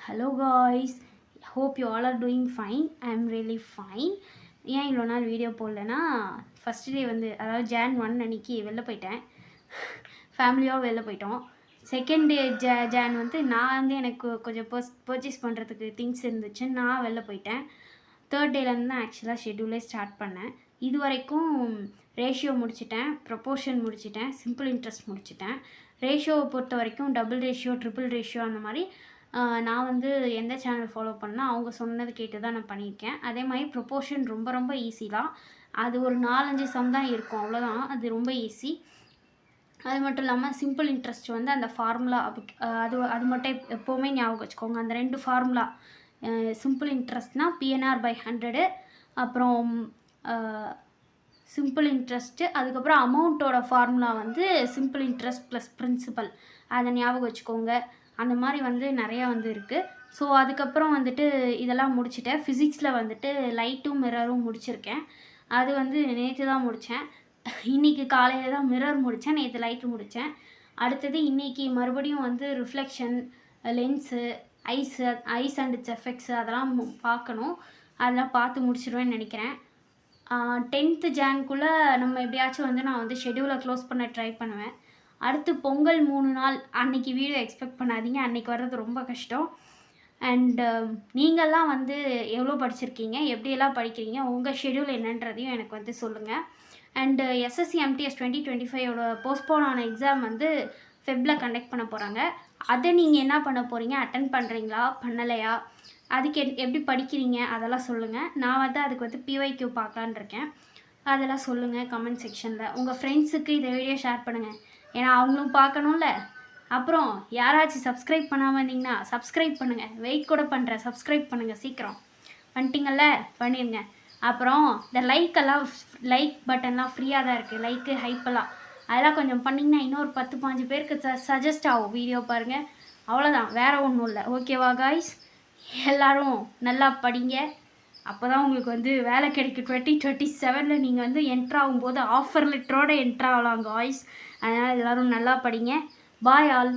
Hello guys, hope you all are doing fine. I am really fine. ஏன் இவ்வளோ நாள் video போடலன்னா first day வந்து அதாவது Jan 1 அன்னைக்கு வெளில போயிட்டேன். ஃபேமிலியாக வெளில போயிட்டோம். செகண்ட் டே ஜான் வந்து நான் வந்து எனக்கு கொஞ்சம் பர்ச்சேஸ் பண்ணுறதுக்கு திங்ஸ் இருந்துச்சு, நான் வெளில போயிட்டேன். தேர்ட் டேலேருந்து தான் ஆக்சுவலாக ஷெட்யூலே ஸ்டார்ட் பண்ணேன். இது வரைக்கும் ரேஷியோ முடிச்சிட்டேன், ப்ரொப்போர்ஷன் முடிச்சிட்டேன், சிம்பிள் இன்ட்ரெஸ்ட் முடிச்சிட்டேன். ரேஷியோவை பொறுத்த வரைக்கும் டபுள் ரேஷியோ, ட்ரிபிள் ரேஷியோ அந்த மாதிரி நான் வந்து எந்த சேனல் ஃபாலோ பண்ணால் அவங்க சொன்னது கேட்டு தான் நான் பண்ணியிருக்கேன். அதே மாதிரி ப்ரொப்போர்ஷன் ரொம்ப ரொம்ப ஈஸி தான். அது ஒரு 4-5 சம் தான் இருக்கும், அவ்வளோதான். அது ரொம்ப ஈஸி. அது மட்டும் இல்லாமல் சிம்பிள் இன்ட்ரெஸ்ட் வந்து அந்த ஃபார்முலா அது மட்டும் எப்போவுமே ஞாபகம் வச்சுக்கோங்க. அந்த 2 ஃபார்முலா, சிம்பிள் இன்ட்ரெஸ்ட்னால் PNR/100, அப்புறம் சிம்பிள் இன்ட்ரெஸ்ட்டு, அதுக்கப்புறம் அமௌண்ட்டோட ஃபார்முலா வந்து சிம்பிள் இன்ட்ரெஸ்ட் ப்ளஸ் பிரின்சிபல். அதை ஞாபகம் வச்சுக்கோங்க. அந்த மாதிரி வந்து நிறையா வந்து இருக்குது. ஸோ அதுக்கப்புறம் வந்துட்டு இதெல்லாம் முடிச்சுட்டேன். ஃபிசிக்ஸில் வந்துட்டு லைட்டும் மிரரும் முடிச்சிருக்கேன். அது வந்து நேற்று தான் முடித்தேன். இன்றைக்கி காலையில் தான் மிரர் முடித்தேன், நேற்று லைட்டு முடித்தேன். அடுத்தது இன்றைக்கி மறுபடியும் வந்து reflection, lens, eyes and its effects அதெல்லாம் பார்க்கணும். அதெல்லாம் பார்த்து முடிச்சிடுவேன்னு நினைக்கிறேன். 10th ஜான்குள்ளே நம்ம எப்படியாச்சும் வந்து நான் வந்து ஷெட்யூலை க்ளோஸ் பண்ண ட்ரை பண்ணுவேன். அடுத்து பொங்கல் 3 நாள் அன்றைக்கி வீடியோ எக்ஸ்பெக்ட் பண்ணாதீங்க, அன்றைக்கி வர்றது ரொம்ப கஷ்டம். அண்டு நீங்கள்லாம் வந்து எவ்வளோ படிச்சிருக்கீங்க, எப்படியெல்லாம் படிக்கிறீங்க, உங்கள் ஷெட்யூல் என்னன்றதையும் எனக்கு வந்து சொல்லுங்கள். அண்டு SSC MTS 2025 போஸ்ட்போன் ஆன எக்ஸாம் வந்து ஃபெப்பில் கண்டக்ட் பண்ண போகிறாங்க. அதை நீங்கள் என்ன பண்ண போகிறீங்க, அட்டன் பண்ணுறீங்களா பண்ணலையா, அதுக்கு எப்படி படிக்கிறீங்க அதெல்லாம் சொல்லுங்கள். நான் வந்து அதுக்கு வந்து PYQ பார்க்கலான் இருக்கேன். அதெல்லாம் சொல்லுங்கள் கமெண்ட் செக்ஷனில். உங்கள் ஃப்ரெண்ட்ஸுக்கு இதை வீடியோ ஷேர் பண்ணுங்கள், ஏன்னா அவங்களும் பார்க்கணும்ல. அப்புறம் யாராச்சும் சப்ஸ்கிரைப் பண்ணாமல் இருந்தீங்கன்னா சப்ஸ்கிரைப் பண்ணுங்கள். வெயிட் கூட பண்ணுறேன், சப்ஸ்கிரைப் பண்ணுங்கள் சீக்கிரம். பண்ணிட்டீங்கள்ல, பண்ணிடுங்க. அப்புறம் இந்த லைக் பட்டன்லாம் ஃப்ரீயாக தான் இருக்குது, லைக்கு ஹைப்பெல்லாம் அதெல்லாம் கொஞ்சம் பண்ணிங்கன்னா இன்னொரு 10-15 பேருக்கு சஜஸ்ட் ஆகும் வீடியோ பாருங்கள். அவ்வளோதான், வேறு ஒன்றும் இல்லை. ஓகேவா காய்ஸ்? எல்லோரும் நல்லா படிங்க, அப்போ தான் உங்களுக்கு வந்து வேலை கிடைக்கும். 2027 நீங்கள் வந்து என்ட்ரு ஆகும்போது ஆஃபர் லெட்டரோடு என்ட்ரு ஆகலாம் காய்ஸ். அதனால் எல்லோரும் நல்லா படிங்க. Bye all.